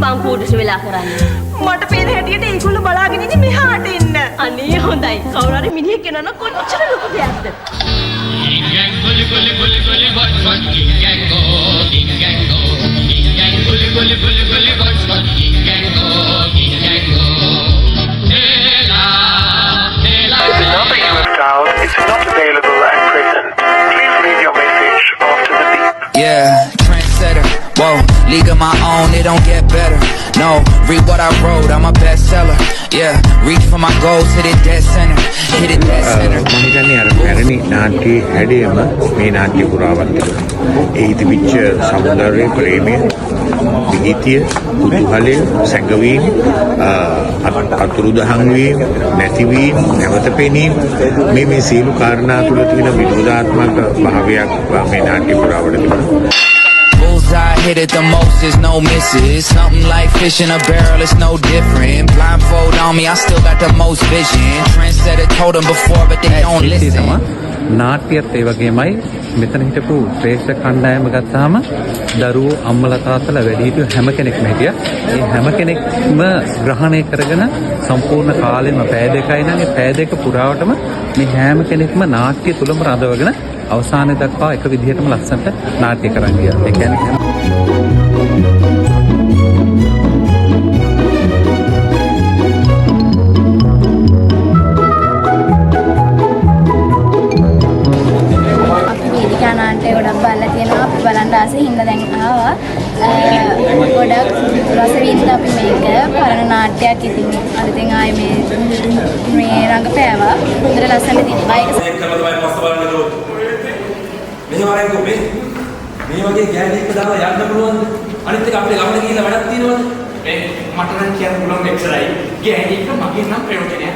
බංකුවට වෙලා කරන්නේ මට පේන හැටියට ඒගොල්ලෝ බලාගෙන ඉන්නේ මෙහාට එන්න. අනේ හොඳයි කවුරු හරි මිනිහෙක් එනවා නම් කොච්චර ලොකු දෙයක්ද The number you have dialed is not available at present. Please leave your message after the beep. Yeah, trendsetter. Whoa, league of my own, it don't get better. No, read what I wrote, I'm a bestseller. Yeah, reach for my goals, hit it dead center. Hit it dead center. මම හිතන්නේ අර පැරණි නාට්‍ය හැඩයම මේ නාට්‍ය පුරාවත් තියෙනවා. ඒ තිබිච්ච සෞන්දර්ය, ප්‍රේමය, විගීතිය, කුතුහලය, සැඟවීම, අතුරුදහන් වීම, නැතිවීම, නැවත පෙනීම මේ සියලු කාරණා තුළ තියෙන විනෝදාත්මක භාවයක් මේ නාට්‍ය පුරාවට තිබෙනවා. Bullseye hit it the most, there's no misses. Something like fish in a barrel, it's no different. Blindfold on me, I still got the most vision. Trendsetter told them before, but they don't listen. නාට්‍යයත් ඒ වගේමයි මෙතන හිටපු ශ්‍රේෂ්ඨ කණ්ඩායම ගත්තාම දරුවෝ අම්මලා තාත්තලා වැඩිහිටියෝ හැම කෙනෙක්ම හිටියා. ඒ හැම කෙනෙක්ම ග්‍රහණය කරගෙන සම්පූර්ණ කාලෙම පැය දෙකයි නම් ඒ පැය දෙක පුරාවටම මේ හැම කෙනෙක්ම නාට්‍ය තුලම රඳවගෙන අවසානයේ දක්වා එක විදිහටම ලස්සනට නාට්‍ය කරන් ගියා. ඒ කියන්නේ ගොඩක් බලලා තියෙනවා අපි බලන්න ආසෙ හින්දා දැන් ආවා ගොඩක් රස විඳින්න අපි මේක පරණ නාට්‍යයක් ඉතින් අලුතෙන් ආයේ මේ රංගපෑවා හොඳට ලස්සනට තියෙනවා ඒක සෙන් කරලා තමයි පස්ස බලන්න ඕනේ මෙහෙම වරෙන් කොපේ මේ වගේ ගෑණියෙක් දාලා යන්න පුළුවන්ද අනිත් එක අපිට ගමන ගිහිල්ලා වැඩක් තියෙනවද මේ මට නම් කියන්න පුළුවන් එක්සරයි ගෑණියෙක් මගේ නම් ප්‍රයෝජනයක්